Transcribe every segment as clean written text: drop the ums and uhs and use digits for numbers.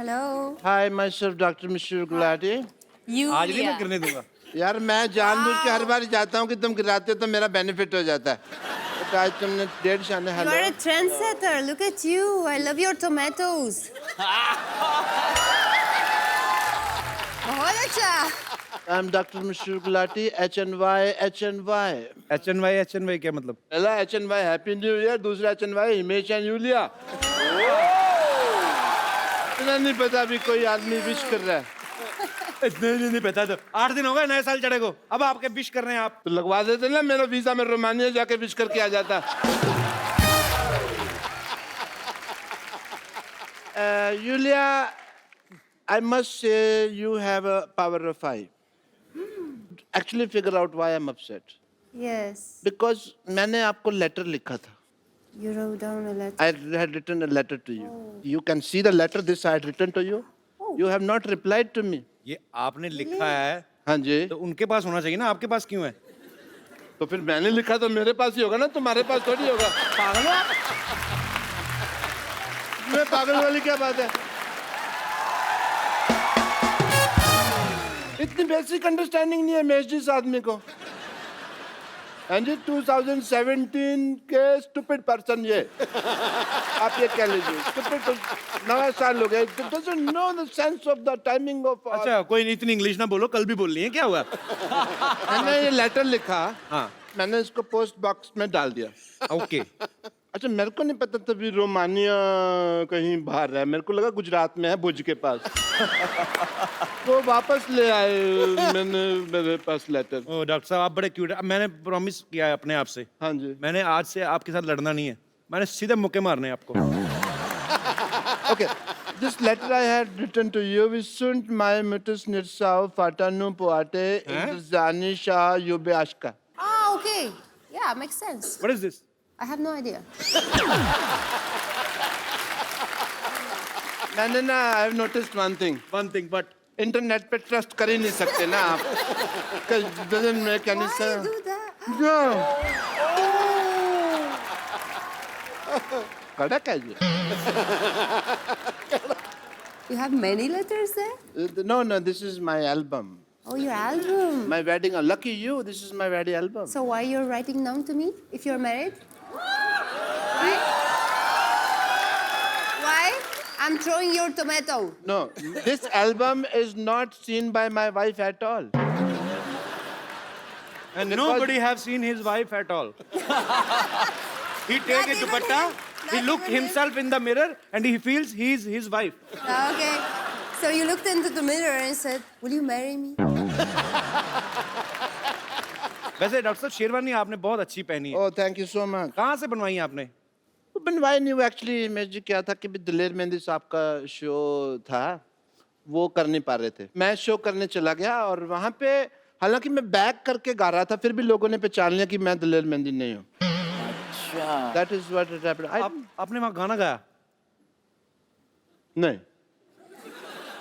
Hello hi my self doctor mister Gulati. आज नहीं मैं करने दूंगा। यार मैं जानबूझ के हर बार जाता हूँ कि तुम गिराते हो तो मेरा बेनिफिट हो जाता है। तो आज तुमने डेढ़ शाने You hello. are a trendsetter. Look at you. I love your tomatoes. बहुत अच्छा. I am doctor mister Gulati HNY HNY। HNY क्या मतलब? पहला HNY हैप्पी न्यू ईयर, दूसरा HNY हिमेश एंड यूलिया। इतना नहीं पता अभी कोई आदमी विश कर रहा है नहीं पता तो 8 दिन हो गए नए साल चढ़े को, अब आपके विश कर रहे हैं आप। तो लगवा देते ना, मेरा वीजा में रोमानिया जाके विश करके आ जाता। Yulia, I must say you have a power of 5. Actually figure out why I'm upset. Yes. Because मैंने आपको लेटर लिखा था. You wrote down a letter. I had written a letter to you. You can see the letter this I had written to you. You have not replied to me. ये आपने लिखा है हाँ जी. तो उनके पास होना चाहिए ना, आपके पास क्यों है? तो फिर मैंने लिखा तो मेरे पास ही होगा ना, तुम्हारे पास थोड़ी होगा. पागल हो आप? मैं पागल वाली क्या बात है? इतनी बेसिक अंडरस्टैंडिंग नहीं है मेष जी इस आदमी को. हाँ जी, 2017 के स्टूपिड पर्सन ये. आप ये कह लीजिए स्टूपिड. नया साल हो गया. doesn't know the sense of the timing of. अच्छा कोई नहीं, इतनी इंग्लिश ना बोलो, कल भी बोल रही है, क्या हुआ? मैंने ये लेटर लिखा. हाँ मैंने इसको पोस्ट बॉक्स में डाल दिया. ओके। अच्छा मेरे को नहीं पता तभी रोमानिया कहीं बाहर है. मेरे को लगा गुजरात में है, भुज के पास. वो वापस ले आए मैंने मेरे पास लेटर. ओ डॉक्टर साहब आप बड़े क्यूट हैं। मैंने प्रॉमिस किया है अपने आप से, हाँ जी. मैंने आज से आपके साथ लड़ना नहीं है, मैंने सीधे मुक्के मारने हैं आपको। Okay, this letter I had written to you is sunt mai mutus nirsau fatanu poate indrzani shah yube ashka. Ah, okay. Yeah, makes sense. What is this? I have no idea. मैंने ना I have noticed one thing. One thing, but internet पे trust कर ही नहीं सकते ना आप. Doesn't make any Why you sense. do that? No. कड़क है ये. You have many letters there? No, this is my album. Oh, your album. My wedding. Lucky you, this is my wedding album. So why you're writing down to me if you're married? Why? Why? I'm throwing your tomato. No, this album is not seen by my wife at all. and nobody have seen his wife at all. He take a even dupatta, him. he Not look even him. himself in the mirror and he feels he's his wife. Okay. So you looked into the mirror and said, "Will you marry me?" वैसे doctor साहब शेरवानी आपने बहुत अच्छी पहनी है, Oh, thank you so much. कहाँ से बनवाई है आपने? बनवाई नहीं. वो एक्चुअली मैं जी क्या था कि भी दिलेर मेहंदी साहब का शो था, वो कर नहीं पा रहे थे. मैं शो करने चला गया और वहाँ पे हालांकि मैं बैक करके गा रहा था, फिर भी लोगों ने पहचान लिया कि मैं दिलेर मेहंदी नहीं हूँ. अच्छा. That is what it happened. आपने वहाँ गाना गाया? नहीं,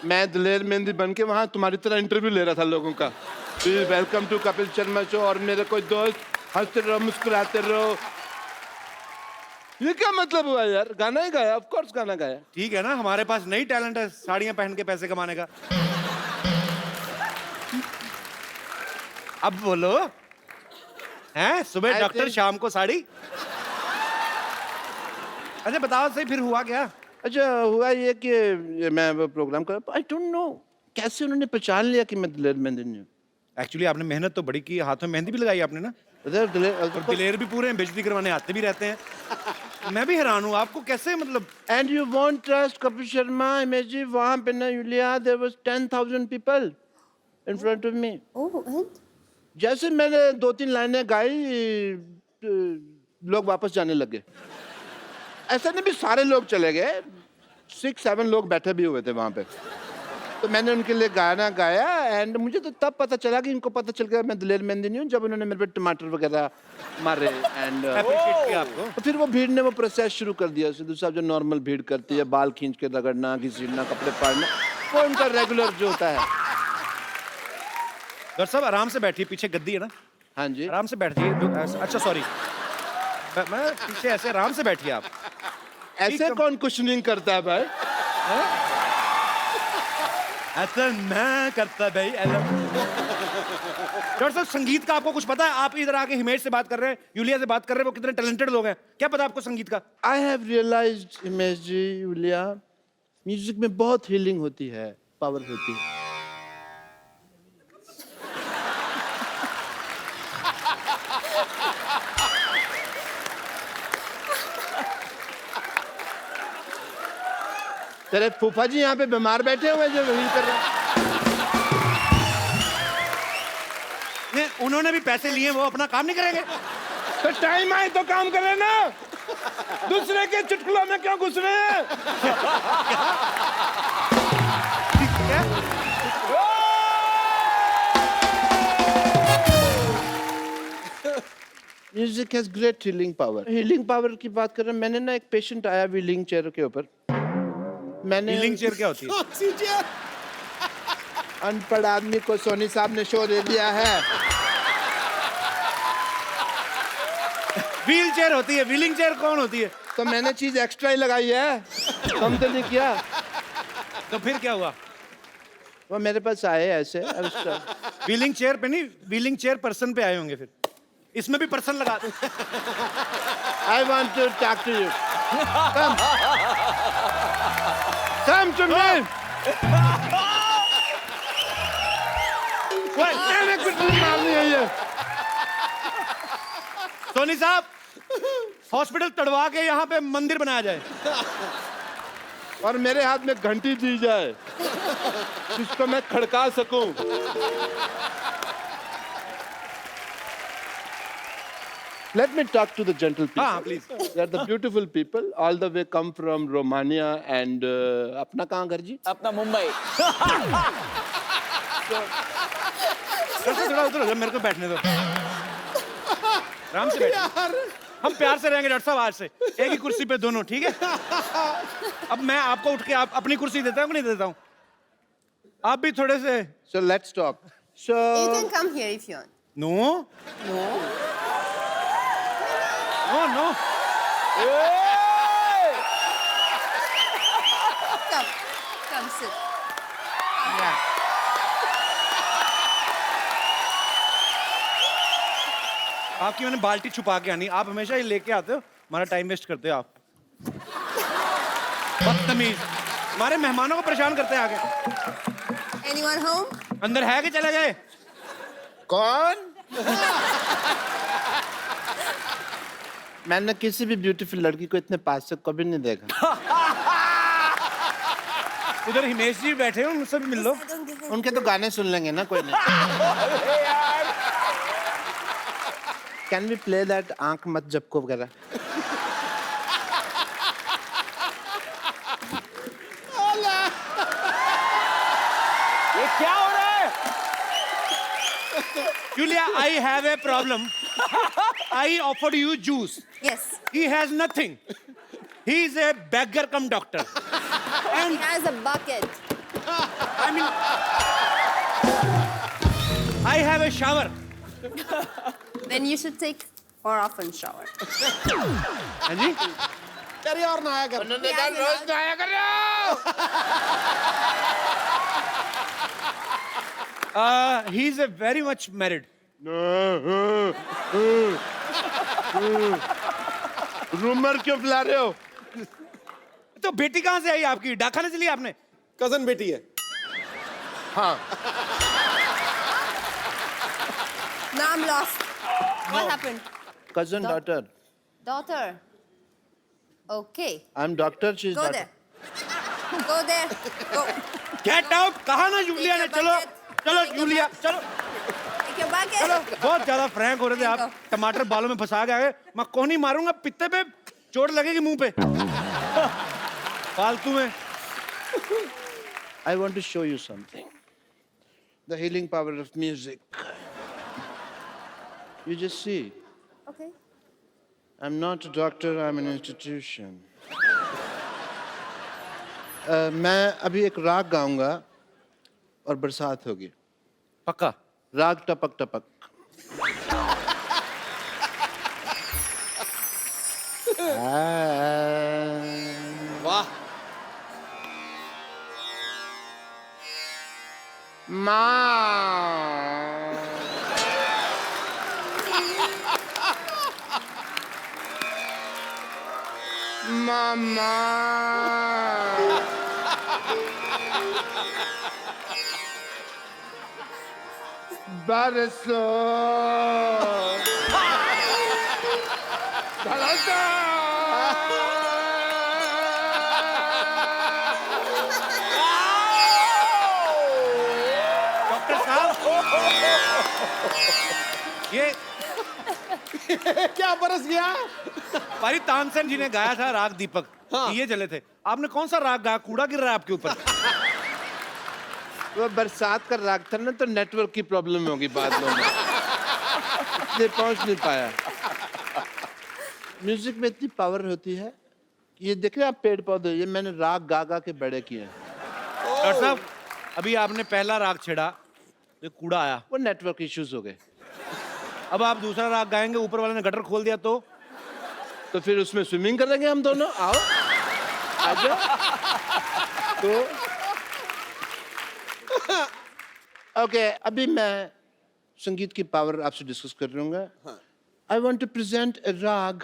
मैं दिलेर मेहंदी बन के वहाँ तुम्हारी तरह इंटरव्यू ले रहा था लोगों का. Welcome to Kapil Sharma show और मेरे कोई दोस्त हंसते रहो मुस्कुराते रहो. ये क्या मतलब हुआ यार? गाना ही गाया. ऑफ कोर्स गाना गाया. ठीक है ना, हमारे पास नई टैलेंट है साड़ियाँ पहन के पैसे कमाने का. अब बोलो, हैं सुबह I डॉक्टर think- शाम को साड़ी. अच्छा बताओ सही फिर हुआ क्या? अच्छा हुआ ये कि ये मैं वो प्रोग्राम कर, आई डोंट नो कैसे उन्होंने पहचान लिया कि मैं दिलेर मेहंदी नहीं हूँ. एक्चुअली आपने मेहनत तो बड़ी की, हाथों में मेहंदी भी लगाई आपने ना, और दिलेर भी पूरे हैं, बेइज्जती करवाने आते भी रहते हैं. मैं भी हैरान हूँ आपको कैसे, मतलब and you won't trust Kapil Sharma imagine ji. वहाँ पे ना Yulia there was 10,000 people in front of me. Oh, and? जैसे मैंने 2-3 लाइनें गाई लोग वापस जाने लगे. ऐसा नहीं भी सारे लोग चले गए, 6-7 लोग बैठे भी हुए थे वहाँ पे. तो मैंने उनके लिए गाना गाया एंड मुझे तो तब पता चला कि इनको पता चल गया मैं दिलेर मेहंदी नहीं हूँ जब उन्होंने मेरे पे टमाटर वगैरह मारे. एंड अप्रिशिएट किया आपको. तो फिर वो भीड़ ने वो प्रोसेस शुरू कर दिया. सिद्धू साहब जो नॉर्मल भीड़ करती है, बाल खींच के रगड़ना, घसीटना, कपड़े फाड़ना, वो उनका रेगुलर जो होता है. डॉक्टर साहब आराम से बैठिए, पीछे गद्दी है ना, हाँ जी. आराम से बैठिए. अच्छा सॉरी, मैं पीछे ऐसे आराम से बैठिए आप. ऐसे कौन कुशनिंग करता है भाई? ऐसा मैं करता भाई ऐसा। डॉक्टर साहब संगीत का आपको कुछ पता है? आप इधर आके हिमेश से बात कर रहे हैं, यूलिया से बात कर रहे हैं, वो कितने टैलेंटेड लोग हैं, क्या पता आपको संगीत का? I have realised Himesh ji, Yulia, music में बहुत हीलिंग होती है, पावर होती है। तेरे फूफा जी यहाँ पे बीमार बैठे हुए जो हील कर रहे हैं। नहीं, उन्होंने भी पैसे लिए, वो अपना काम नहीं करेंगे? तो टाइम आए तो काम करे ना, दूसरे के चुटकुलों में क्यों घुस रहे हैं? क्या? Music has great healing power. Healing power की बात कर रहे हैं, मैंने ना एक पेशेंट आया व्हीलिंग चेयर के ऊपर, मैंने व्हीलिंग चेयर क्या होती है? अनपढ़ आदमी को सोनी साहब ने शो दे दिया है। व्हील चेयर होती है, व्हीलिंग चेयर कौन होती है? तो मैंने चीज एक्स्ट्रा ही लगाई है, कम तो नहीं किया। तो फिर क्या हुआ? वो मेरे पास आए ऐसे। व्हीलिंग चेयर पे नहीं, व्हीलिंग चेयर पर्सन पे आए होंगे। फिर इसमें भी पर्सन लगा दो। I want to talk to you. Come to me. मैंने कुछ नहीं मारनी है ये। सोनी साहब, हॉस्पिटल तड़वा के यहाँ पे मंदिर बनाया जाए और मेरे हाथ में घंटी दी जाए जिसको मैं खड़का सकूं। Let me talk to the gentle people. हाँ, please. They're the beautiful people. All the way come from Romania and अपना कहाँ घर जी? अपना मुंबई। थोड़ा उधर हो जाओ, मेरे को बैठने दो। आराम से बैठो। हम प्यार से रहेंगे डॉक्टर साहब आज से, एक ही कुर्सी पे दोनों, ठीक है? अब मैं आपको उठ के आप अपनी कुर्सी देता हूँ कि नहीं देता हूँ? आप भी थोड़े से। So let's talk. So You can come here if you want. No No. No no. Come. Come sit. आपकी मैंने बाल्टी छुपा के आनी, आप हमेशा ही लेके आते हो, हमारा टाइम वेस्ट करते हो आप। बदतमीज, हमारे मेहमानों को परेशान करते हैं आगे। Anyone home? अंदर है कि चले गए? कौन? मैंने किसी भी ब्यूटीफुल लड़की को इतने पास से कभी नहीं देखा। उधर हिमेश जी बैठे हो, उनसे भी मिल लो। उनके तो गाने सुन लेंगे ना, कोई नहीं। कैन वी प्ले दैट आंख मत झपको वगैरह? ये क्या हो रहा है? Julia, I have a problem. I offered you juice. Yes. He has nothing. He is a beggar cum doctor. He has a bucket. I mean, I have a shower. Then you should take more often shower. हाँ जी? तेरी और नहाया कर। उन्होंने कहा रोज नहाया करो। He is a very much married. Rumour क्यों फैला रहे हो? तो बेटी कहाँ से आई आपकी? डाकखाने से ली आपने? कजन बेटी है। हाँ। Now I'm lost. What happened? Cousin daughter. Daughter. Okay. I'm doctor. She's Go daughter. there. Go there. Go. Get out! कहा ना यूलिया ने? चलो, चलो यूलिया, चलो। Take your bucket. चलो, बहुत ज्यादा फ्रैंक हो रहे थे आप। Go. टमाटर बालों में फंसा के आए। मैं कोहनी मारूंगा, पित्ते पे चोट लगेगी मुंह पे। फालतू में। I want to show you something. The healing power of music. You just see. Okay. I'm not a doctor, I'm an institution. मैं अभी एक राग गाऊंगा और बरसात होगी। पक्का? राग टपक टपक। वाह। माँ मामा बरसो डॉक्टर साहब ये क्या बरस गया? भाई तानसेन जी ने गाया था राग दीपक। हाँ। ये चले थे, आपने कौन सा राग गाया? कूड़ा गिर रहा है आपके ऊपर। वो बरसात का राग था ना, तो नेटवर्क की प्रॉब्लम होगी बादलों में, इसलिए पहुंच नहीं पाया। म्यूजिक में इतनी पावर होती है। ये देख रहे हैं आप पेड़ पौधे, ये मैंने राग गा गा के बड़े किए हैं। डॉक्टर साहब अभी आपने पहला राग छेड़ा, ये कूड़ा आया। वो नेटवर्क इश्यूज हो गए, अब आप दूसरा राग गाएंगे, ऊपर वाले ने गटर खोल दिया तो तो फिर उसमें स्विमिंग करेंगे हम दोनों। आओ आ जाओ। तो ओके, अभी मैं संगीत की पावर आपसे डिस्कस कर लूंगा। आई वॉन्ट टू प्रेजेंट ए राग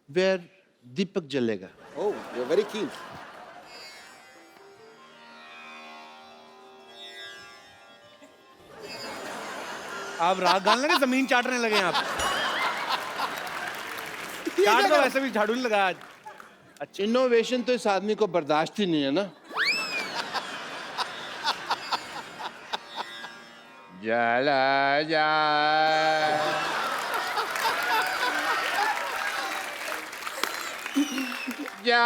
वेयर दीपक जलेगा। Oh, you're very keen. आप राग गाने लगे, जमीन चाटने लगे हैं आप। चाट तो वैसे भी झाड़ू नहीं लगाया आज। इनोवेशन तो इस आदमी को बर्दाश्त ही नहीं है ना। जला जा जा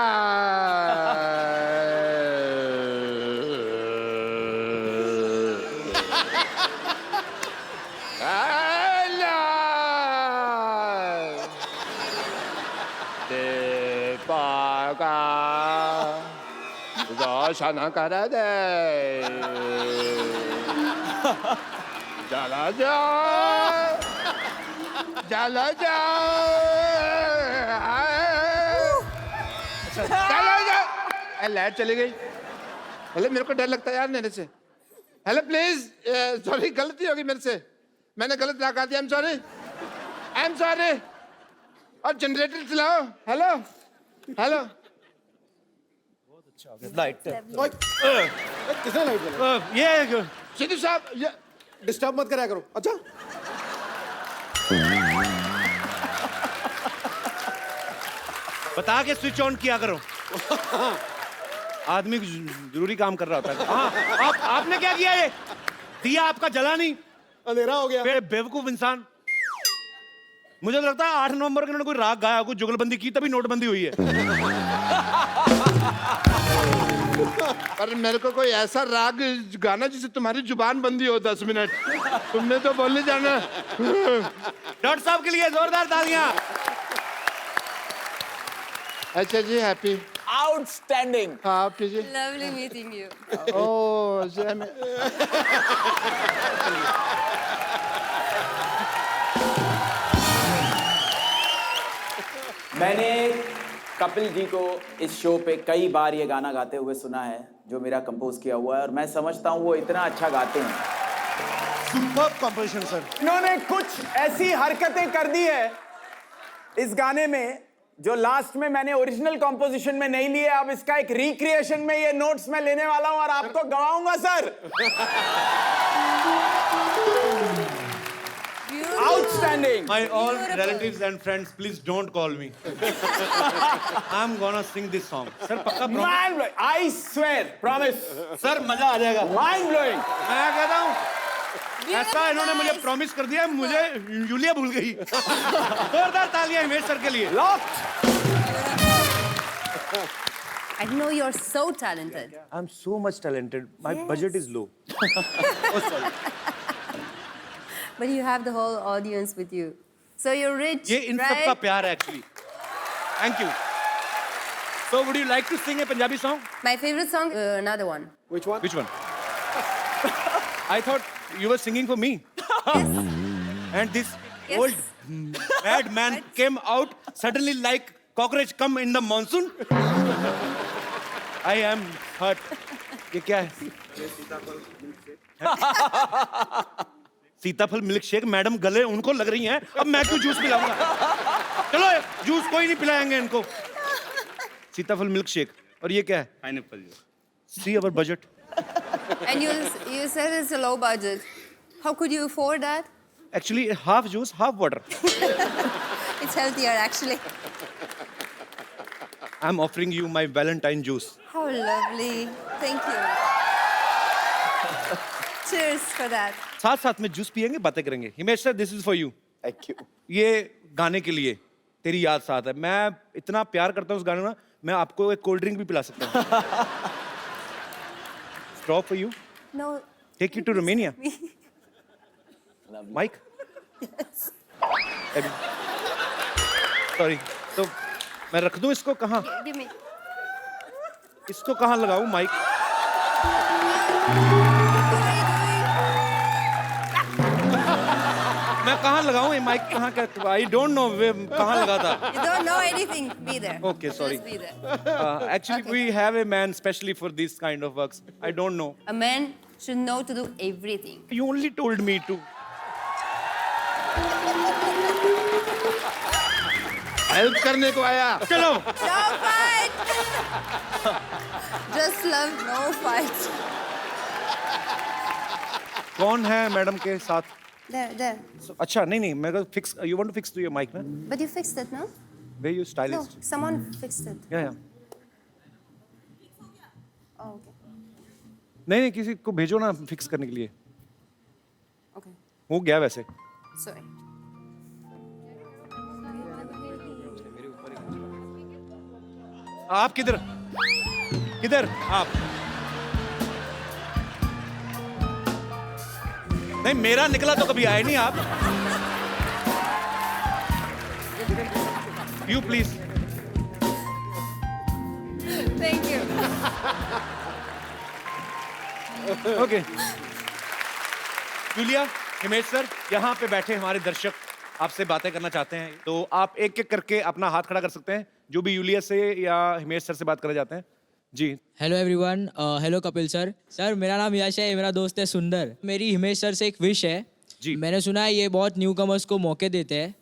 देवागा रोशन कर दे चला जाओ चला जाओ चला जाओ। लाइट चली गई। हेलो, मेरे को डर लगता है यार मेरे से। हेलो प्लीज, सॉरी गलती होगी मेरे से, मैंने गलत लगा दिया। I am sorry. और जनरेटर चलाओ। Hello hello. लाइट ओए, किसने लाइट जलाई? ये सिद्धू साहब, ये डिस्टर्ब मत कराया करो। अच्छा, बता के स्विच ऑन किया करो। आदमी जरूरी काम कर रहा होता है। हाँ, आपने क्या किया? ये दिया आपका जला नहीं, अंधेरा हो गया। बेवकूफ इंसान। मुझे लगता है 8 नवंबर को इन्होंने कोई राग गाया, कोई जुगलबंदी की, तभी नोटबंदी हुई है। पर मेरे को कोई ऐसा राग गाना जिससे तुम्हारी जुबान बंदी हो 10 मिनट। तुमने तो बोल जाना। डॉक्टर साहब के लिए जोरदार तालियां। अच्छा जी, हैप्पी। Outstanding. हाँ, आप कीजिए। Lovely meeting you. ओह, मैंने कपिल जी को इस शो पे कई बार ये गाना गाते हुए सुना है, जो मेरा कंपोज किया हुआ है, और मैं समझता हूँ वो इतना अच्छा गाते हैं। Superb composition sir. इन्होंने कुछ ऐसी हरकतें कर दी है इस गाने में जो लास्ट में मैंने ओरिजिनल कंपोजिशन में नहीं लिए। अब इसका एक रिक्रिएशन में ये नोट्स मैं लेने वाला हूं और आपको गवाऊंगा sir. Outstanding. My all relatives and friends, please don't call me. I'm gonna sing this song. Sir पक्का promise? Mind blowing. I swear, promise. Sir मजा आ जाएगा। Mind blowing. मैं कहता हूँ ऐसा इन्होंने मुझे प्रॉमिस कर दिया, मुझे यूलिया भूल गई। जोरदार तालियां हिमेश सर के लिए। Locked. I know you're so talented. I'm so much talented. My budget is low. But you have the whole audience with you. So you're rich, ये इन सब का right? प्यार है actually. Thank you. So would you like to sing a Punjabi song? My favorite song, another one. Which one? Which one? I thought you were singing for me. And this Yes. old bad man came out suddenly like cockroach come in the monsoon. I am hurt. ये क्या है? सीताफल milk shake. Madam गले उनको लग रही हैं, अब मैं क्यों जूस पिलाऊंगा? चलो जूस कोई नहीं पिलाएंगे इनको। सीताफल मिल्क शेक। और ये क्या है? Pineapple juice. See our budget. And you said it's a low budget. How could you afford that? Actually half juice half water. It's healthier, actually. I am offering you my Valentine juice. How lovely. Thank you. Cheers for that. साथ साथ में juice पियेंगे, बातें करेंगे। Himesh sir, this is for you. Thank you. ये गाने के लिए तेरी याद साथ है। मैं इतना प्यार करता हूँ उस गाने में, मैं आपको एक कोल्ड ड्रिंक भी पिला सकता हूँ। Straw for you. No. Take you to Romania. Mic. Sorry, तो मैं रख दूं इसको कहाँ? Give me. इसको कहाँ लगाऊं माइक? मैं कहाँ लगाऊं ये माइक? कहाँ क्या? आई डोंट नो कहाँ लगा था। You don't know anything. Be there. Okay, sorry. Just be there. Actually, we have a man specially for this kind of works. I don't know. A man should know to do everything. You only told me to. Help करने को आया। चलो। No fight! Just love, no fight. कौन है madam के साथ? There, there. अच्छा, नहीं, मैं को fix. You want to fix to your mic, ना? But you fixed it, no? Where you No, stylist? someone fixed it. Yeah. Oh, okay. नहीं, किसी को भेजो ना फिक्स करने के लिए। Okay. हो गया वैसे। Sorry. आप किधर? किधर आप? नहीं, मेरा निकला तो कभी आए नहीं आप। You please. Thank you. Okay. Julia, Himesh sir, यहाँ पे बैठे हमारे दर्शक आपसे बातें करना चाहते हैं, तो आप एक एक करके अपना हाथ खड़ा कर सकते हैं, जो भी यूलिया से या हिमेश सर से बात करना चाहते हैं। जी। Hello everyone, hello Kapil sir. Sir, मेरा नाम यश है, ये मेरा दोस्त है सुंदर। मेरी हिमेश सर से एक विश है। जी। मैंने सुना है ये बहुत न्यू कमर्स को मौके देते हैं,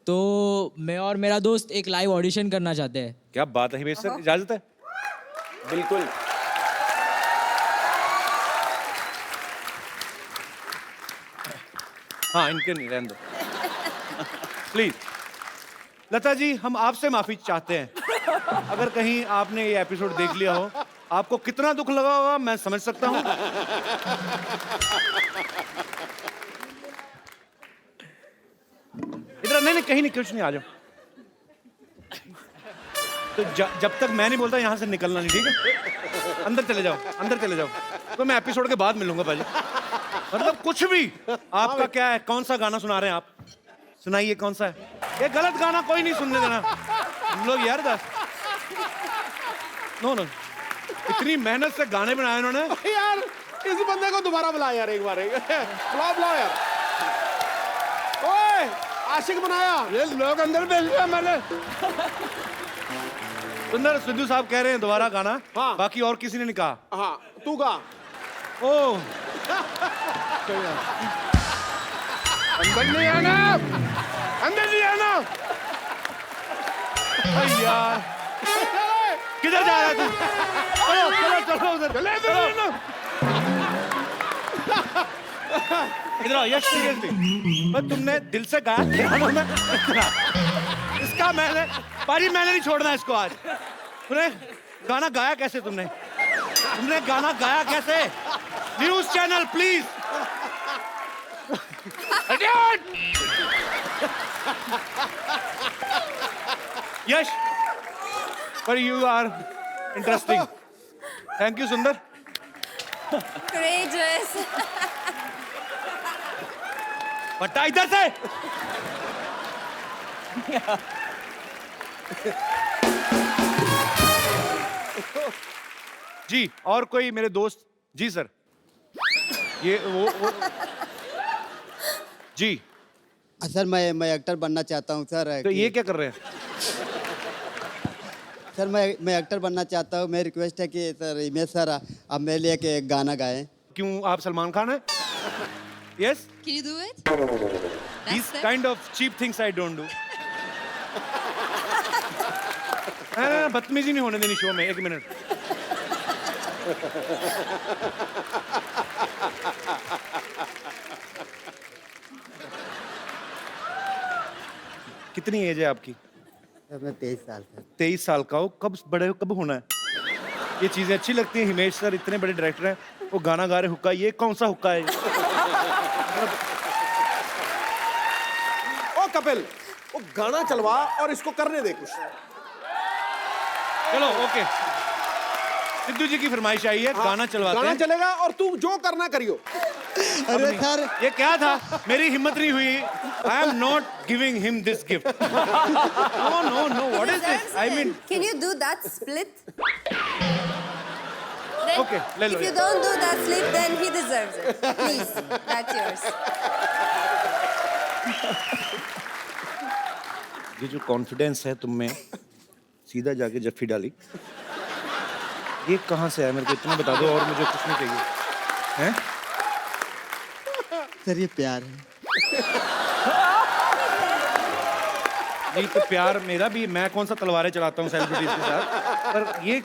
तो मैं और मेरा दोस्त एक लाइव ऑडिशन करना चाहते हैं। क्या बात है हिमेश सर, इजाजत है? बिल्कुल। हाँ, इनके नहीं, रहने दो प्लीज। लता जी, हम आपसे माफी चाहते हैं अगर कहीं आपने ये एपिसोड देख लिया हो। आपको कितना दुख लगा होगा मैं समझ सकता हूँ। इधर नहीं, कहीं नहीं, कुछ नहीं, आ जाओ। तो जब तक मैं नहीं बोलता यहाँ से निकलना नहीं, ठीक है? अंदर चले जाओ, अंदर चले जाओ। तो मैं एपिसोड के बाद मिलूंगा भाजी। मतलब कुछ भी। आपका क्या है? कौन सा गाना सुना रहे हैं आप? सुनाइए, कौन सा है? ये गलत गाना कोई नहीं सुनने देना हम लोग यार। नो, इतनी मेहनत से गाने बनाए उन्होंने। यार, इस बंदे को दोबारा बुला यार, एक बार बुलाओ यार। ओए, आशिक बनाया। ये लोग अंदर भेज दिया मैंने। सुंदर, सिद्धू साहब कह रहे हैं दोबारा गाना। हाँ। बाकी और किसी ने नहीं कहा। हाँ, तू गा। ओह, अंदर नहीं आना, अंदर नहीं आना। अरे यार, किधर जा रहा है तू? चलो चलो उधर। चले इधर ना। इधर आओ यश, सीरियसली तुमने दिल से गाया गानों में इसका मैंने नहीं छोड़ना इसको आज। तूने गाना गाया कैसे? तुमने गाना गाया कैसे? News channel please. यश, पर you are interesting. Thank you Sundar. Courageous. बट्टा इधर से। जी, और कोई मेरे दोस्त? जी सर, ये वो जी। सर, मैं एक्टर बनना चाहता हूँ सर। तो ये क्या कर रहे हैं? सर मैं एक्टर बनना चाहता हूँ। मेरी रिक्वेस्ट है कि सर हिमेश सर आप मेरे लिए एक गाना गाएं। क्यों आप सलमान खान हैं? Yes, Can you do it? these kind of cheap things I don't do. ना बदतमीजी नहीं होने देनी शो में। एक मिनट। कितनी एज है आपकी? सर मैं 23 साल का। 23 साल का हो। कब बड़े हो, कब होना है? ये चीजें अच्छी लगती हैं। हिमेश सर इतने बड़े डायरेक्टर हैं, वो गाना गा रहे हुक्का। ये कौन सा हुक्का है? ओ कपिल, वो गाना चलवा और इसको करने दे कुछ। चलो ओके, सिद्धू जी की फरमाइश आई है, गाना चलवाते गाना हैं। चलेगा और तू जो करना करियो। अरे सर ये क्या था? मेरी हिम्मत नहीं हुई। I am not giving him this gift. No no no, what is this? I mean, Can you do that split? Then, Okay, ले लो if you ये। don't do that split, then he deserves it. Please, that's yours. ये जो confidence है तुम में, सीधा जाके जफ्फी डाली, ये कहाँ से आया? मेरे को इतना बता दो और मुझे कुछ नहीं चाहिए। हैं? सर ये प्यार है। नहीं तो प्यार मेरा भी, मैं कौन सा तलवारें चलाता हूँ सेलिब्रिटीज के साथ, पर ये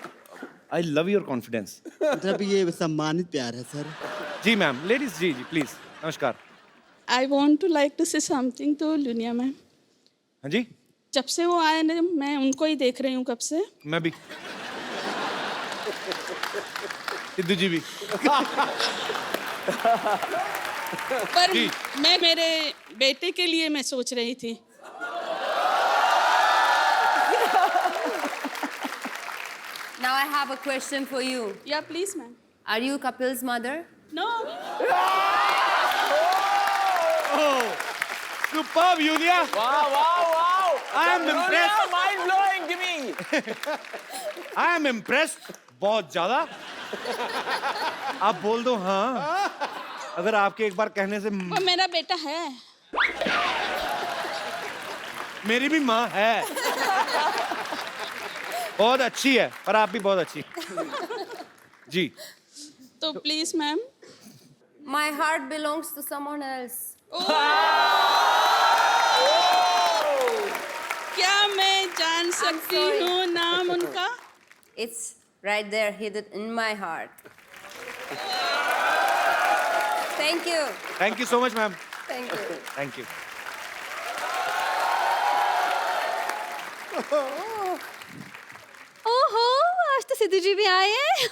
आई लव योर कॉन्फिडेंस। मतलब ये सम्मानित प्यार है सर। जी मैम, लेडीज जी जी प्लीज, नमस्कार। I want to like to say something to लुनिया मैम। हाँ जी, जब से वो आए ना, मैं उनको ही देख रही हूँ कब से। मैं भी। सिद्धू जी भी। पर जी। मैं मेरे बेटे के लिए मैं सोच रही थी। Now I have a question for you. या please ma'am. Are you Kapil's mother? No. Superb, Yulia. Wow. I am impressed. Mind blowing, give me. I am impressed. बहुत ज्यादा। आप बोल दो हाँ, अगर आपके एक बार कहने से। वो मेरा बेटा है। मेरी भी माँ है, बहुत अच्छी है, पर आप भी बहुत अच्छी। जी। तो please ma'am. My heart belongs to someone else. क्या मैं जान सकती sorry. हूँ नाम उनका? It's right there, hidden in my heart. Thank you. Thank you so much ma'am. Thank you. Thank you. ओहो, आज तो सिद्धू जी भी आए हैं।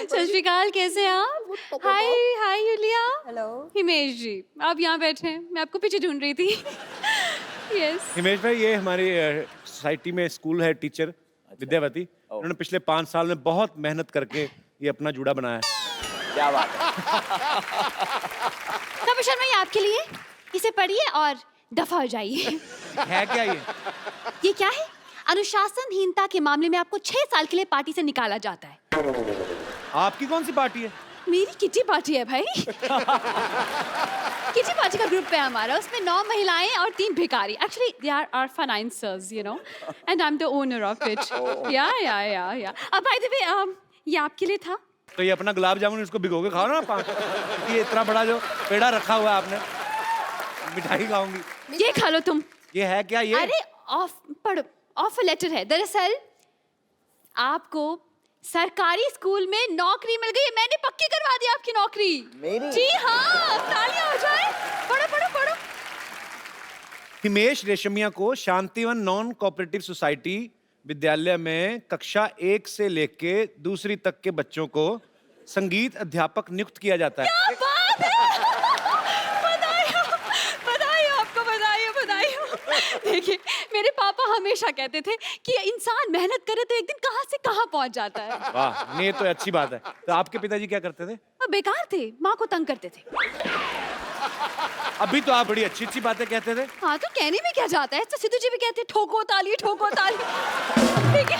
सत श्री अकाल, कैसे हैं आप? हाय हाय यूलिया। Hello. हिमेश जी, आप यहाँ बैठे हैं, मैं आपको पीछे ढूंढ रही थी। यस। हिमेश भाई, ये हमारी सोसाइटी में स्कूल है, टीचर विद्यावती। उन्होंने पिछले 5 साल में बहुत मेहनत करके ये अपना जूड़ा बनाया है। क्या बात है। कपिल शर्मा, ये आपके लिए, इसे पढ़िए और दफा हो जाइए। है क्या ये? ये क्या है? अनुशासनहीनता के मामले में आपको 6 साल के लिए पार्टी से निकाला जाता है। आपकी कौन सी पार्टी है? मेरी किटी पार्टी है भाई। किटी पार्टी का ग्रुप है हमारा, उसमें 9 महिलाएं और 3 भिखारी। Actually they are our financiers, you know, and I am the owner of it. या अब बाय द वे, ये आपके लिए था। तो ये अपना गुलाब जामुन इसको भिगो के खाओ ना 5। ये इतना बड़ा जो पेड़ा रखा हुआ है आपने, मिठाई खाऊंगी। ये खा लो तुम। ये है क्या ये? अरे पढ़ो, ऑफर लेटर है। दरअसल आपको सरकारी स्कूल में नौकरी मिल गई है। मैंने पक्की करवा दी आपकी नौकरी। मेरी? जी हाँ, तालियां हो जाए। पढ़ो पढ़ो पढ़ो। हिमेश रेशमिया को शांतिवन नॉन कोऑपरेटिव सोसाइटी विद्यालय में कक्षा 1 से लेके 2री तक के बच्चों को संगीत अध्यापक नियुक्त किया जाता है। क्या बात है! बधाई हो, बधाई हो आपको, बधाई हो, बधाई हो। देखिए, मेरे पापा हमेशा कहते थे कि इंसान मेहनत करे तो एक दिन कहाँ से कहाँ पहुंच जाता है। वाह, नहीं ये तो अच्छी बात है। तो आपके पिताजी क्या करते थे? वो बेकार थे, माँ को तंग करते थे। अभी तो आप बड़ी अच्छी अच्छी बातें कहते थे। हाँ, तो कहने में क्या जाता है? तो सिद्धू जी भी कहते हैं ठोको ताली, ठोको ताली। ठीक है?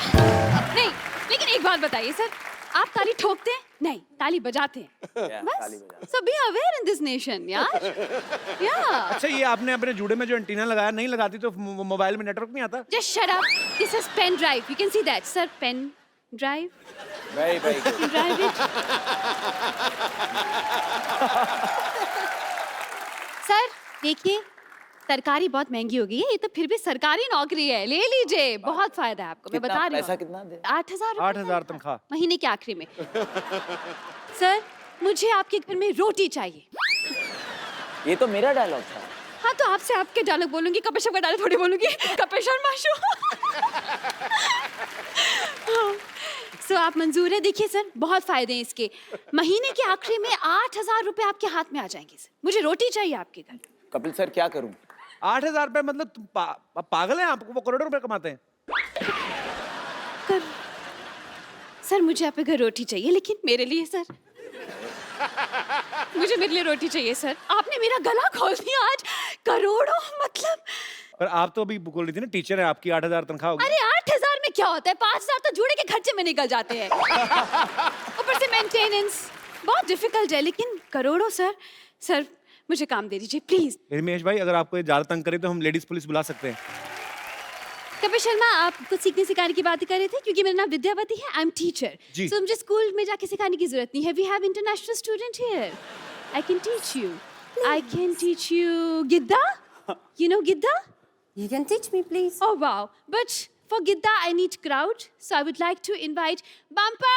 नहीं, लेकिन एक बात बताइए सर, आप ताली ठोकते हैं? नहीं, ताली बजाते हैं। बस। So be aware in this nation, यार। Yeah. अच्छा, ये आपने अपने जूड़े में जो एंटीना लगाया, नहीं लगाती तो मोबाइल में नेटवर्क नहीं आता? Just shut up. This is pen drive. You can see that, sir. Pen drive. Very, very good. You drive it. Sir देखिए, सरकारी बहुत महंगी हो गई है, ये तो फिर भी सरकारी नौकरी है, ले लीजिए, बहुत फायदा है आपको। मैं बता रही हूँ। पैसा कितना दे? 8,000। 8,000 तनख्वाह महीने के आखिरी में। सर मुझे आपके घर में रोटी चाहिए। ये तो मेरा डायलॉग था। हाँ तो आपसे आपके डायलॉग बोलूंगी, कपिल शर्मा डायलॉग थोड़ी बोलूंगी। कपिल शर्मा शो। सो आप मंजूर है? देखिए सर, बहुत फायदे हैं इसके। महीने के आखिरी में 8,000 रुपए आपके हाथ में आ जाएंगे सर। मुझे रोटी चाहिए आपके घर। कपिल सर क्या करूं? 8,000 रुपए मतलब तुम पागल हैं? आपको वो करोड़ों रुपए कमाते हैं। सर मुझे आपके घर रोटी चाहिए, लेकिन मेरे लिए सर। मुझे मेरे लिए रोटी चाहिए सर। आपने मेरा गला खोल दिया आज। करोड़ों मतलब। पर आप तो अभी बोल रही थी ना, टीचर है आपकी, 8,000 तनख्वाह होगी। अरे 8,000 में क्या होता है? 5,000 तो जूड़े के खर्चे में निकल जाते हैं। ऊपर से मेंटेनेंस बहुत डिफिकल्ट है, लेकिन करोड़ों सर। सर मुझे काम दे दीजिए प्लीज। हिमेश भाई, अगर आपको ये ज्यादा तंग करे तो हम लेडीज पुलिस बुला सकते हैं। कपिल शर्मा, आप कुछ सीखने सिखाने की बात कर रहे थे, क्योंकि मेरा नाम विद्यावती है। I am teacher. जी। सो मुझे स्कूल में जाके सिखाने की जरूरत नहीं है। We have international student here. I can teach you. I can teach you Giddha. You know Giddha? You can teach me, please. Oh wow. But for Gidda I need crowd. So I would like to invite Bumper.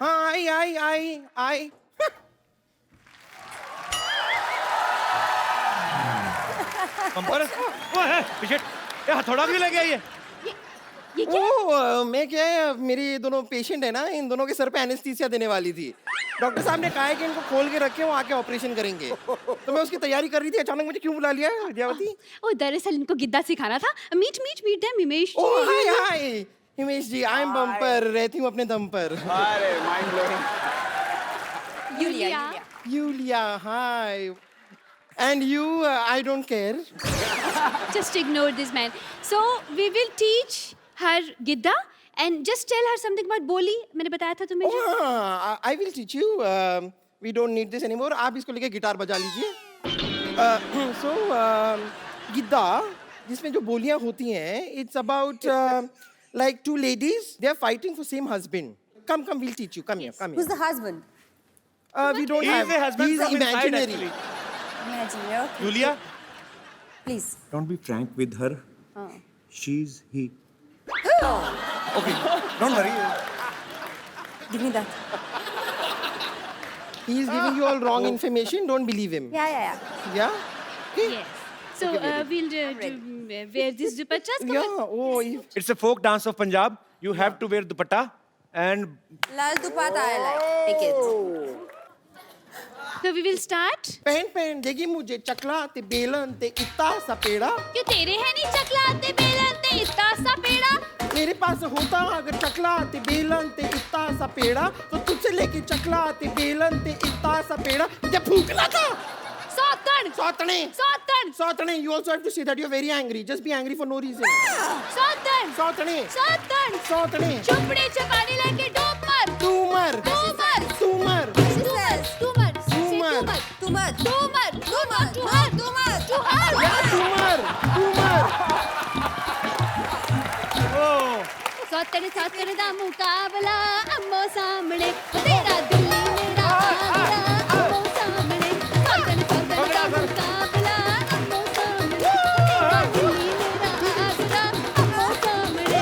आई पंपर वो है पीछे, ये हथौड़ा भी लग गया ये। ये क्या? ओ मैं क्या है, मेरे ये दोनों पेशेंट है ना, इन दोनों के सर पे एनेस्थीसिया देने वाली थी। डॉक्टर साहब ने कहा है कि इनको खोल के रखे, वो आके ऑपरेशन करेंगे। तो मैं उसकी तैयारी कर रही थी, अचानक मुझे क्यों बुला लिया विद्यावती? ओ दरअसल इनको गिद्दा सिखाना था। मीट देम हिमेश ओ ji. Hi hi Himesh ji, I am bumper, रहती हूँ अपने दम पर। अरे mind blowing. Yulia. Yulia, hi. And you, I don't care. Just ignore this man. So we will teach her Gidda and just tell her something about Boli. मैंने बताया था तुम्हें। Oh, I will teach you. We don't need this anymore. आप इसको लेके guitar बजा लीजिए। So Giddha, जिसमें जो बोलियां होती हैं, it's about like two ladies. They are fighting for same husband. Come, we'll teach you. Come here. Who's the husband? We don't He have. is a husband He's from inside, imaginary. actually. Imaginary. Okay. Yulia, Please. don't be frank with her. She's he. Okay, don't worry. Give me that. He is giving you all wrong information. Don't believe him. Yeah. Yeah? Okay? Yes. So we'll wear this dupattas. Yeah. Oh, It's a folk dance of Punjab. You have to wear dupatta and Lal dupatta I like. Take it. So we will start. पहन देगी मुझे चकला ते बेलन ते इत्ता सा पेड़ा। क्यों तेरे है नहीं चकला ते बेलन ते इतना सा पेड़ा? मेरे पास होता अगर चकला ते बेलन ते इत्ता सा पेड़ा, तो तुझसे लेके चकला ते बेलन ते इत्ता सा पेड़ा मुझे फूकना था। सौतन। सौतने, you also have to say that you're very angry. Just be angry for no reason. सौतने। चुपड़े चपाने लगे डूब मर। तू मर। She says. सौतन दा मुकाबला अम्मो सामने, तेरा दिल मेरा आंगरा अम्मो सामने। सौतन दा मुकाबला अम्मो सामने, तेरा दिल मेरा आंगरा अम्मो सामने।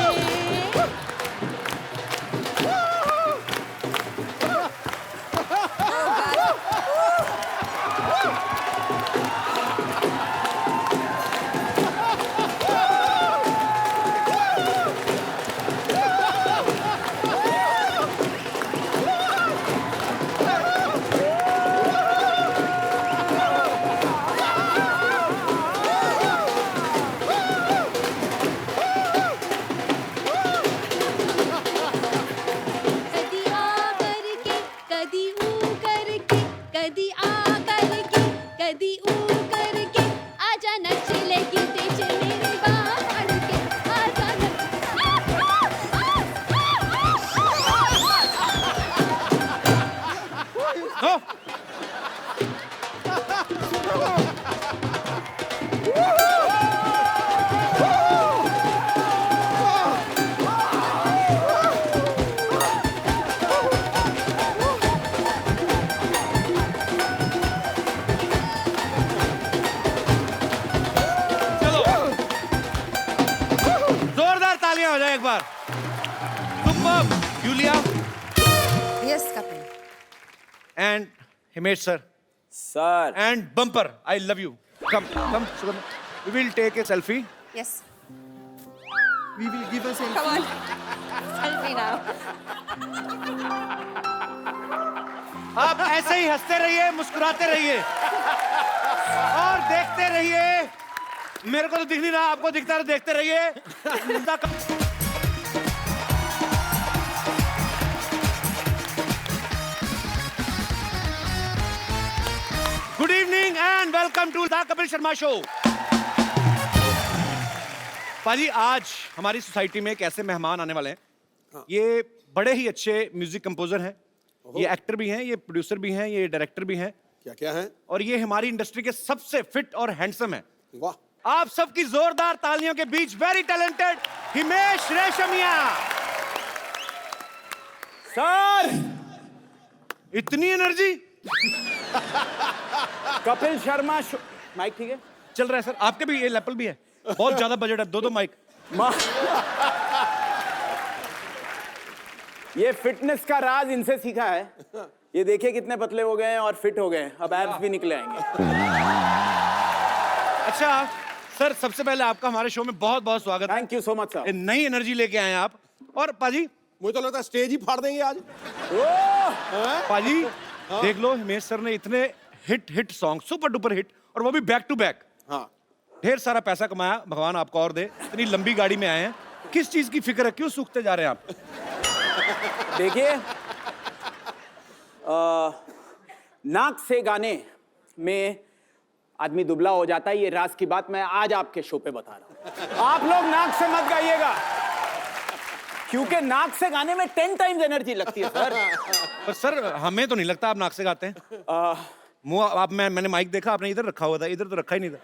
नो चलो जोरदार तालियां हो जाए एक बार। Superb Yulia Yes, Kapil. and Himesh sir sir and Bumper. I love you. Come, Sugandha. We will take a selfie. Yes. We will give us a Come on. Selfie now. आप ऐसे ही हंसते रहिए, मुस्कुराते रहिए और देखते रहिए। मेरे को तो दिख नहीं रहा, आपको दिखता है, देखते रहिए। Good evening and welcome to the Kapil Sharma show. पाजी, आज हमारी सोसाइटी में एक ऐसे मेहमान आने वाले हैं। ये बड़े ही अच्छे म्यूजिक कंपोजर हैं, ये एक्टर भी हैं, ये प्रोड्यूसर भी हैं, ये डायरेक्टर भी हैं, क्या क्या है? और ये हमारी इंडस्ट्री के सबसे फिट और हैंडसम हैं। वाह, आप सबकी जोरदार तालियों के बीच very talented Himesh Reshammiya. Sir इतनी energy. Kapil Sharma show mic ठीक है? चल रहा है सर, आपके भी ये लेवल भी है, बहुत ज्यादा बजट है, दो माइक। ये फिटनेस का राज इनसे सीखा है। ये देखिए कितने पतले हो गए हैं और फिट हो गए हैं, अब एब्स भी निकले आएंगे। अच्छा सर, सबसे पहले आपका हमारे शो में बहुत बहुत स्वागत है। Thank you so much sir. नई एनर्जी लेके आए हैं आप। और पाजी, मुझे तो लगता है स्टेज ही फाड़ देंगे आज। पाजी देख लो, हिमेश सर ने इतने hit song, super duper hit, और वो भी बैक टू बैक। हाँ, ढेर सारा पैसा कमाया, भगवान आपको और दे। इतनी लंबी गाड़ी में आए हैं, किस चीज की फिक्र है, क्यों सूखते जा रहे हैं आप? देखिए, नाक से गाने में आदमी दुबला हो जाता है, ये राज की बात मैं आज आपके शो पे बता रहा हूं। आप लोग नाक से मत गाइएगा, क्योंकि नाक से गाने में 10 टाइम्स एनर्जी लगती है सर। पर सर, हमें तो नहीं लगता आप नाक से गाते हैं। मुंह आप, मैंने माइक देखा, आपने इधर रखा हुआ था, इधर तो रखा ही नहीं था।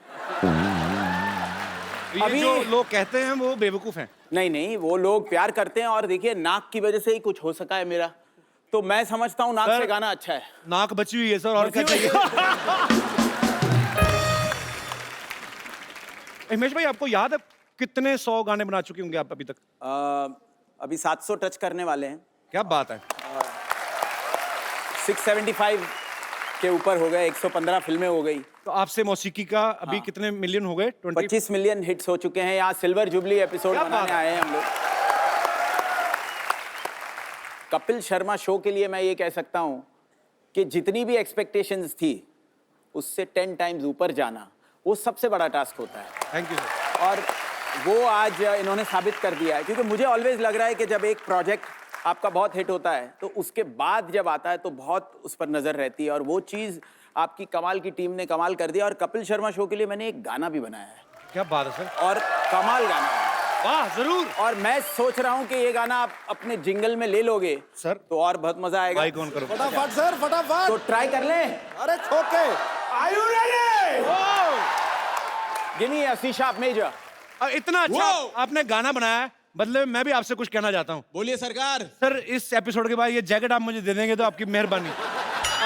ये अभी जो लोग कहते हैं वो बेवकूफ हैं। नहीं, वो लोग प्यार करते हैं, और देखिए नाक की वजह से ही कुछ हो सका है मेरा, तो मैं समझता हूँ नाक से गाना अच्छा है। नाक बची हुई है सर, और क्या चाहिए? हिमेश भाई, आपको याद है कितने 100 गाने बना चुके होंगे आप अभी तक? अभी 700 टच करने वाले हैं। क्या बात है। 675 के ऊपर हो गए, 115 फिल्में हो गई। तो आपसे मौसीकी का अभी कितने मिलियन हो गए? 25 मिलियन हिट्स हो चुके हैं। यहाँ सिल्वर जुबली एपिसोड क्या बनाने बात है। आए हैं हम लोग। कपिल शर्मा शो के लिए मैं ये कह सकता हूँ कि जितनी भी एक्सपेक्टेशंस थी उससे 10 टाइम्स ऊपर जाना, वो सबसे बड़ा टास्क होता है। Thank you sir. और वो आज इन्होंने साबित कर दिया है, क्योंकि मुझे ऑलवेज लग रहा है कि जब एक प्रोजेक्ट आपका बहुत हिट होता है तो उसके बाद जब आता है तो बहुत उस पर नजर रहती है, और वो चीज आपकी कमाल की टीम ने कमाल कर दिया। और कपिल शर्मा शो के लिए मैंने एक गाना भी बनाया है, क्या बात है सर, और कमाल गाना है। वाह, जरूर। और मैं सोच रहा हूँ कि ये गाना आप अपने जिंगल में ले लोगे सर, तो और बहुत मजा आएगा। माइक ऑन करो। फटाफट सर, फटाफट। तो ट्राई कर लें। अरे खोके। Are you ready? Give me a C sharp major. इतना अच्छा आपने गाना बनाया है, बदले में मैं भी आपसे कुछ कहना चाहता हूँ। बोलिए सरकार। सर, इस एपिसोड के बाद ये जैकेट आप मुझे दे देंगे तो आपकी मेहरबानी।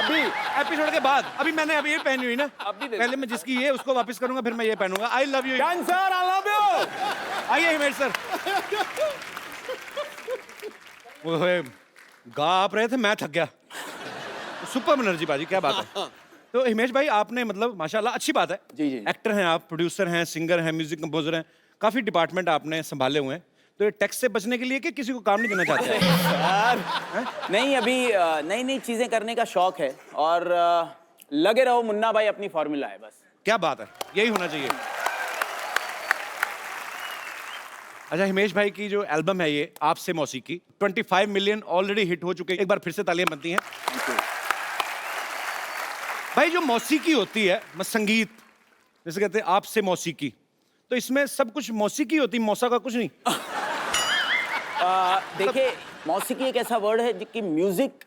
अभी एपिसोड के बाद, अभी मैंने अभी ये पहनी हुई ना, पहले मैं जिसकी ये उसको वापस करूंगा, फिर मैं ये पहनूंगा। I love you. Done, sir. I love you. आइए हिमेश सर। ओए, गा आप रहे थे, मैं थक गया। सुपर एनर्जी बाजी, क्या बात है। तो हिमेश भाई, आपने मतलब माशाल्लाह अच्छी बात है। जी, जी। एक्टर हैं आप, प्रोड्यूसर हैं, सिंगर हैं, म्यूजिक कंपोजर हैं, काफी डिपार्टमेंट आपने संभाले हुए हैं। तो ये टैक्स से बचने के लिए कि किसी को काम नहीं देना चाहते हैं? नहीं, अभी नई नई चीजें करने का शौक है, और लगे रहो मुन्ना भाई, अपनी फॉर्मूला है बस। क्या बात है, यही होना चाहिए। अच्छा, हिमेश भाई की जो एल्बम है ये आपसे मौसीकी, 25 मिलियन ऑलरेडी हिट हो चुके हैं। एक बार फिर से तालियां बनती हैं। भाई, जो मौसीकी होती है, संगीत, जैसे कहते हैं आपसे मौसीकी, तो इसमें सब कुछ मौसीकी होती, मौसा का कुछ नहीं। देखिए, मौसीकी एक ऐसा वर्ड है कि म्यूजिक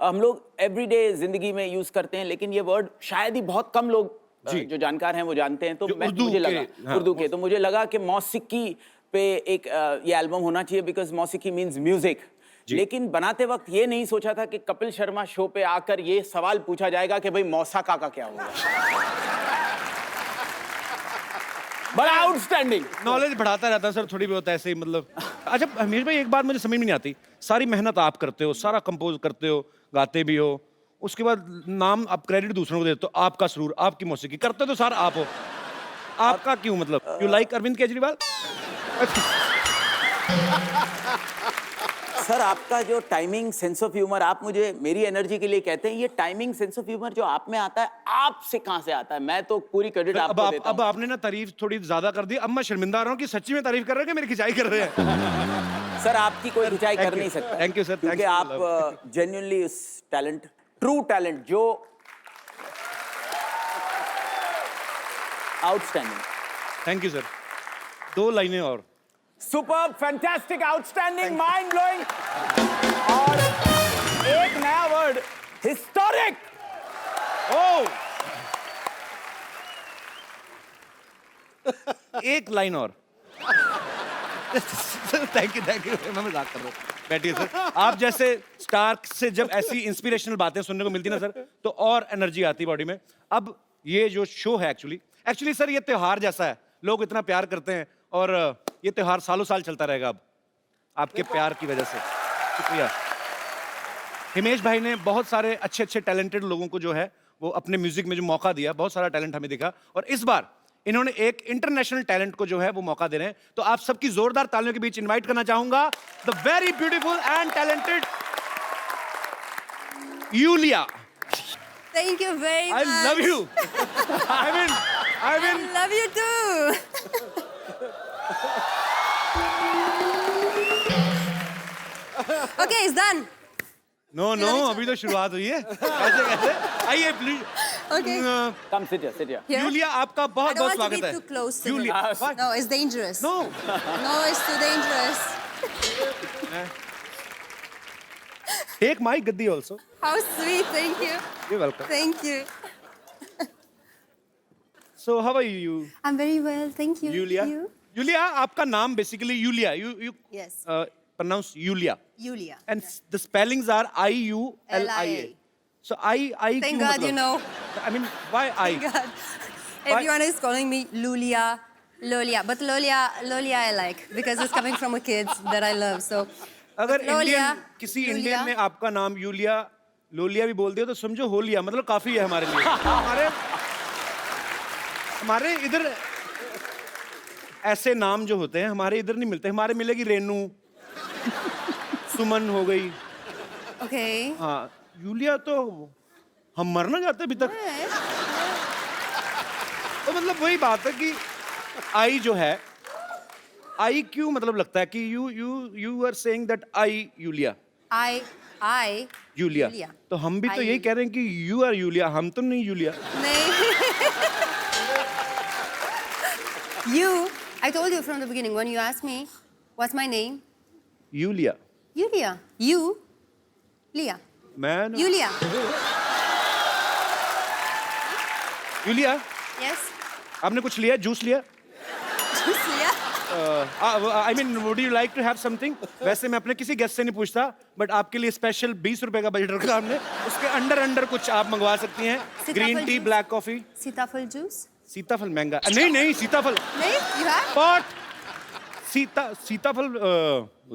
हम लोग एवरीडे जिंदगी में यूज करते हैं, लेकिन ये वर्ड शायद ही बहुत कम लोग जो जानकार हैं वो जानते हैं। तो मुझे लगा उर्दू के, तो मुझे लगा कि मौसीकी पे एक ये एल्बम होना चाहिए, बिकॉज मौसीकी मीन्स म्यूजिक। लेकिन बनाते वक्त ये नहीं सोचा था कि कपिल शर्मा शो पे आकर ये सवाल पूछा जाएगा कि भाई मौसाका का क्या होगा। बड़ा आउटस्टैंडिंग। नॉलेज बढ़ाता रहता है सर, थोड़ी बहुत ऐसे ही मतलब। अच्छा हमीश भाई, एक बात मुझे समझ में नहीं आती, सारी मेहनत आप करते हो, सारा कंपोज करते हो, गाते भी हो, उसके बाद नाम आप क्रेडिट दूसरों को देते हो, आपका सुरूर, आपकी मौसीकी, करते तो सारा आप हो, आपका क्यों? मतलब you like Arvind Kejriwal? Sir आपका जो टाइमिंग सेंस ऑफ ह्यूमर, आप मुझे मेरी एनर्जी के लिए कहते हैं, ये टाइमिंग सेंस ऑफ ह्यूमर जो आप में आता है, आपसे कहां से आता है? मैं तो पूरी क्रेडिट आपको देता हूं। अब आपने ना तारीफ थोड़ी ज्यादा कर दी, अब मैं शर्मिंदा आ रहा हूं कि सच्ची में तारीफ कर रहे हैं कि मेरी खिंचाई कर रहे हैं। सर आपकी कोई खिंचाई कर नहीं सकता। थैंक यू सर, क्योंकि आप जेन्युइनली उस टैलेंट, ट्रू टैलेंट जो आउटस्टैंडिंग। Thank you sir. 2 लाइनें और। Super, fantastic, outstanding, mind blowing, और एक नया वर्ड, हिस्टोरिक। ओह, एक लाइन और। थैंक यू मैं मजाक कर रहा हूँ, बैठिए सर। आप जैसे स्टार से जब ऐसी इंस्पिरेशनल बातें सुनने को मिलती ना सर, तो और एनर्जी आती बॉडी में। अब ये जो शो है एक्चुअली सर ये त्योहार जैसा है, लोग इतना प्यार करते हैं और ये त्योहार सालों साल चलता रहेगा अब आपके प्यार की वजह से। शुक्रिया। हिमेश भाई ने बहुत सारे अच्छे टैलेंटेड लोगों को जो है वो अपने म्यूजिक में जो मौका दिया, बहुत सारा टैलेंट हमें दिखा, और इस बार इन्होंने एक इंटरनेशनल टैलेंट को जो है वो मौका दे रहे हैं। तो आप सबकी जोरदार तालियों के बीच इनवाइट करना चाहूंगा the very beautiful and talented Yulia. Thank you very much. I love you. I mean, love you too. Okay, it's done. No, अभी तो शुरुआत हुई है। कैसे? आइए please. Okay. Come sit here. Here? Yulia आपका बहुत I don't बहुत want to स्वागत be है। too close to Yulia, it. No, it's dangerous. No. No, it's too dangerous. Take my gaddi also. How sweet. Thank you. You're welcome. Thank you. So how are you? I'm very well. Thank you. Yulia? You? Yulia, आपका नाम basically Yulia. You Yes. pronounce Yulia. Yulia. And the spellings are I-U-L-I-A. So I Thank क्यों God मतलब? you know. I mean, why I? Thank God. Everyone is calling me Lulia, but Lolia I like because it's coming from a kid that I love. So अगर Lolia, Indian किसी Yulia. Indian ने आपका नाम Yulia लोलिया भी बोल दिया तो समझो हो लिया, मतलब काफी है हमारे लिए। हमारे इधर ऐसे नाम जो होते हैं हमारे इधर नहीं मिलते। हमारे मिलेगी रेनू, सुमन हो गई। Okay. हाँ, यूलिया तो हम मर ना जाते अभी तक। तो मतलब वही बात है कि आई जो है, आई क्यों मतलब लगता है कि you are saying that I Yulia. I Yulia. Yulia. तो हम भी तो I- यही कह रहे हैं कि यू आर यूलिया, हम तो नहीं यूलिया। नहीं. You, I told you from the beginning when you asked me, what's my name? Yulia. Yulia. You, Leah. मैं ना- Yulia. Yulia, Yes. आपने कुछ लिया, जूस लिया? Leah. I mean would you like to have something? वैसे मैं अपने किसी गेस्ट से नहीं पूछता, बट आपके लिए स्पेशल 20 रुपए का बजट रखा हमने, उसके अंडर कुछ आप मंगवा सकती हैं। सीताफल green tea, juice? Black coffee. Sitafal juice. सीताफल महंगा नहीं सीताफल नहीं, you have? पॉट सीताफल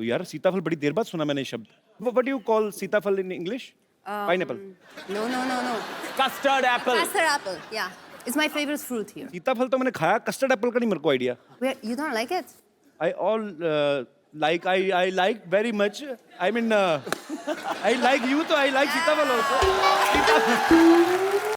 यार सीताफल बड़ी देर बाद सुना मैंने ये शब्द। व्हाट डू यू कॉल सीताफल in English? Pineapple. No. Custard apple. Custard apple. Yeah. It's my favorite fruit here. सीताफल तो मैंने खाया, कस्टर्ड एप्पल का नहीं मेरे को idea. Where, you don't like it? I like very much. I mean I like you, तो I like सीताफल also.